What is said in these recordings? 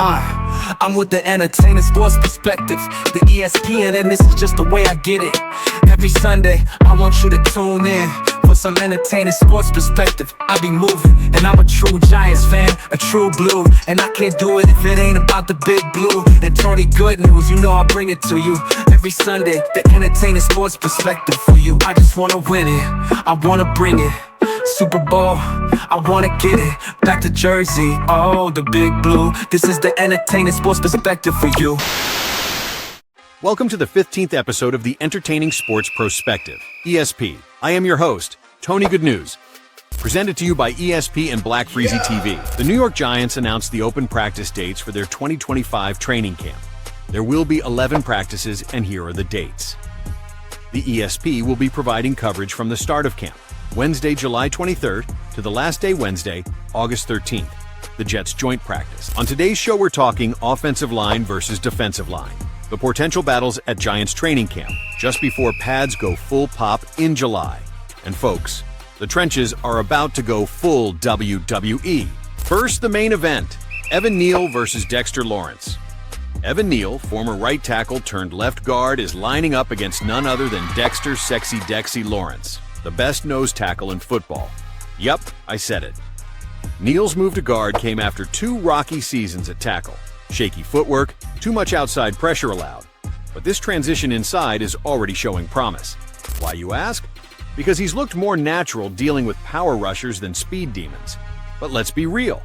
I'm with the entertainment sports perspective, the ESPN, and this is just the way I get it. Every Sunday, I want you to tune in for some entertaining sports perspective. I be moving, and I'm a true Giants fan, a true blue, and I can't do it if it ain't about the big blue. And Tony, good news, you know I'll bring it to you every Sunday, the entertaining sports perspective for you. I just wanna win it, I wanna bring it. Super Bowl, I wanna get it. Back to Jersey, oh, the big blue. This is the entertaining sports perspective for you. Welcome to the 15th episode of the Entertaining Sports Prospective, ESP. I am your host, Tony Good News. Presented to you by ESP and Black Freezy TV. The New York Giants announced the open practice dates for their 2025 training camp. There will be 11 practices, and here are the dates. The ESP will be providing coverage from the start of camp, Wednesday, July 23rd, to the last day Wednesday, August 13th, the Jets' joint practice. On today's show, we're talking offensive line versus defensive line, the potential battles at Giants training camp, just before pads go full pop in July. And folks, the trenches are about to go full WWE. First, the main event, Evan Neal versus Dexter Lawrence. Evan Neal, former right tackle turned left guard, is lining up against none other than Dexter Sexy Dexy Lawrence, the best nose tackle in football. Yup, I said it. Neal's move to guard came after 2 rocky seasons at tackle. Shaky footwork, too much outside pressure allowed. But this transition inside is already showing promise. Why, you ask? Because he's looked more natural dealing with power rushers than speed demons. But let's be real.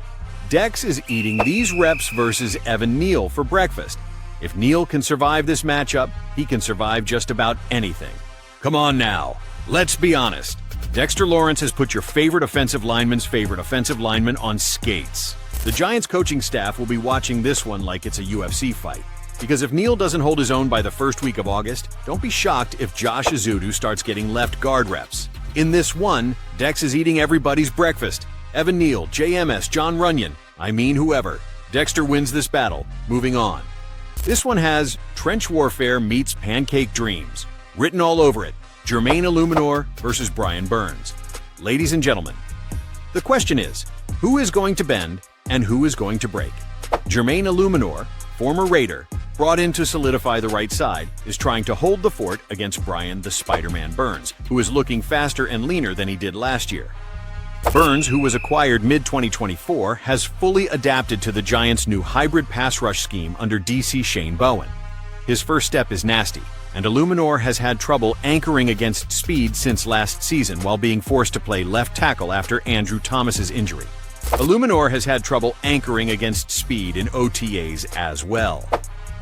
Dex is eating these reps versus Evan Neal for breakfast. If Neal can survive this matchup, he can survive just about anything. Come on now. Let's be honest. Dexter Lawrence has put your favorite offensive lineman's favorite offensive lineman on skates. The Giants coaching staff will be watching this one like it's a UFC fight. Because if Neal doesn't hold his own by the first week of August, don't be shocked if Josh Ezeudu starts getting left guard reps. In this one, Dex is eating everybody's breakfast. Evan Neal, JMS, John Runyon, I mean whoever. Dexter wins this battle. Moving on. This one has trench warfare meets pancake dreams written all over it. Jermaine Eluemunor versus Brian Burns. Ladies and gentlemen, the question is, who is going to bend and who is going to break? Jermaine Eluemunor, former Raider, brought in to solidify the right side, is trying to hold the fort against Brian the Spider-Man Burns, who is looking faster and leaner than he did last year. Burns, who was acquired mid-2024, has fully adapted to the Giants' new hybrid pass rush scheme under DC Shane Bowen. His first step is nasty, and Eluemunor has had trouble anchoring against speed since last season while being forced to play left tackle after Andrew Thomas's injury. Eluemunor has had trouble anchoring against speed in OTAs as well.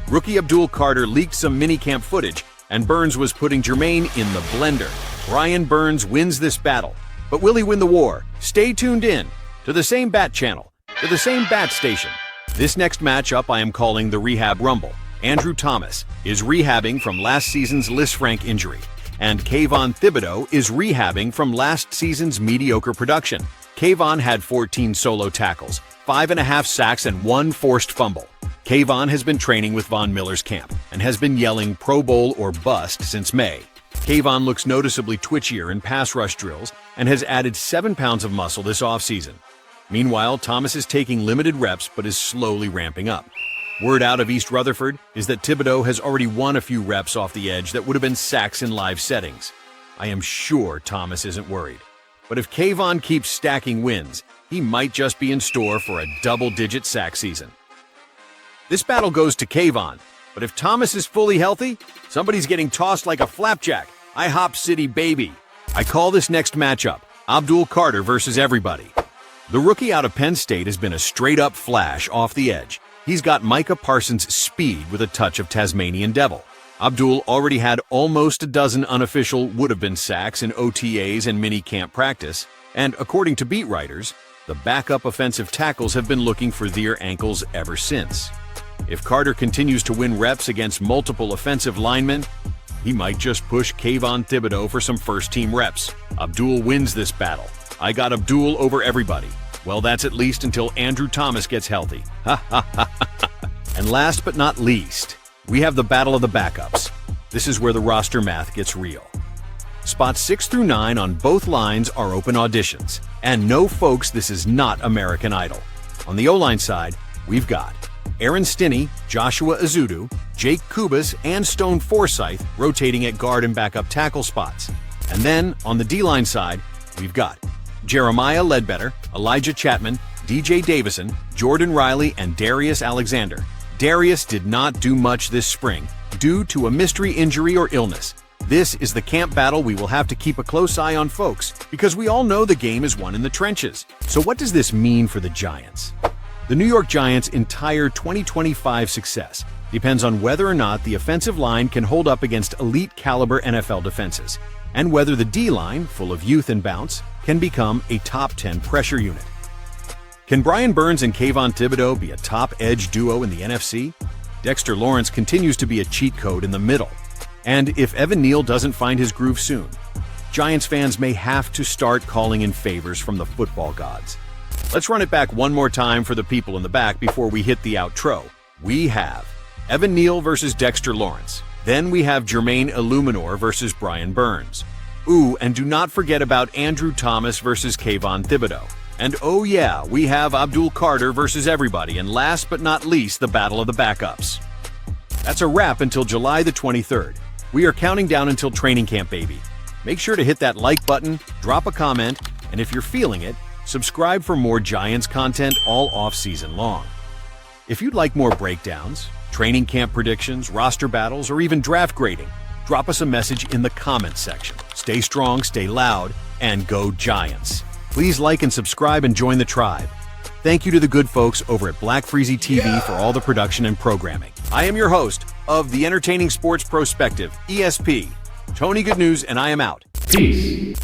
Rookie Abdul Carter leaked some minicamp footage, and Burns was putting Jermaine in the blender. Brian Burns wins this battle. But will he win the war? Stay tuned in to the same Bat channel, to the same Bat station. This next matchup I am calling the Rehab Rumble. Andrew Thomas is rehabbing from last season's Lisfranc injury, and Kayvon Thibodeaux is rehabbing from last season's mediocre production. Kayvon had 14 solo tackles, 5.5 sacks, and 1 forced fumble. Kayvon has been training with Von Miller's camp and has been yelling Pro Bowl or bust since May. Kayvon looks noticeably twitchier in pass rush drills and has added 7 pounds of muscle this offseason. Meanwhile, Thomas is taking limited reps but is slowly ramping up. Word out of East Rutherford is that Thibodeaux has already won a few reps off the edge that would have been sacks in live settings. I am sure Thomas isn't worried. But if Kayvon keeps stacking wins, he might just be in store for a double-digit sack season. This battle goes to Kayvon, but if Thomas is fully healthy, somebody's getting tossed like a flapjack. IHOP City baby. I call this next matchup Abdul Carter versus everybody. The rookie out of Penn State has been a straight-up flash off the edge. He's got Micah Parsons' speed with a touch of Tasmanian devil. Abdul already had almost a dozen unofficial would-have-been sacks in OTAs and mini-camp practice, and according to beat writers, the backup offensive tackles have been looking for their ankles ever since. If Carter continues to win reps against multiple offensive linemen, he might just push Kayvon Thibodeaux for some first-team reps. Abdul wins this battle. I got Abdul over everybody. Well, that's at least until Andrew Thomas gets healthy. Ha ha ha ha. And last but not least, we have the battle of the backups. This is where the roster math gets real. Spots 6 through 9 on both lines are open auditions. And no, folks, this is not American Idol. On the O-line side, we've got Aaron Stinney, Joshua Azudu, Jake Kubas, and Stone Forsythe rotating at guard and backup tackle spots. And then, on the D-line side, we've got Jeremiah Ledbetter, Elijah Chapman, DJ Davison, Jordan Riley, and Darius Alexander. Darius did not do much this spring due to a mystery injury or illness. This is the camp battle we will have to keep a close eye on, folks, because we all know the game is won in the trenches. So what does this mean for the Giants? The New York Giants' entire 2025 success depends on whether or not the offensive line can hold up against elite-caliber NFL defenses, and whether the D-line, full of youth and bounce, can become a top 10 pressure unit. Can Brian Burns and Kayvon Thibodeaux be a top edge duo in the NFC? Dexter Lawrence continues to be a cheat code in the middle. And if Neal doesn't find his groove soon, Giants fans may have to start calling in favors from the football gods. Let's run it back one more time for the people in the back before we hit the outro. We have Neal versus Dexter Lawrence. Then we have Jermaine Eluemunor versus Brian Burns. Ooh, and do not forget about Andrew Thomas versus Kayvon Thibodeaux. And oh yeah, we have Abdul Carter versus everybody, and last but not least, the battle of the backups. That's a wrap until July the 23rd. We are counting down until training camp, baby. Make sure to hit that like button, drop a comment, and if you're feeling it, subscribe for more Giants content all off-season long. If you'd like more breakdowns, training camp predictions, roster battles, or even draft grading, drop us a message in the comments section. Stay strong, stay loud, and go Giants. Please like and subscribe and join the tribe. Thank you to the good folks over at Black Freezy TV for all the production and programming. I am your host of the Entertaining Sports Prospective, ESP, Tony Good News, and I am out. Peace.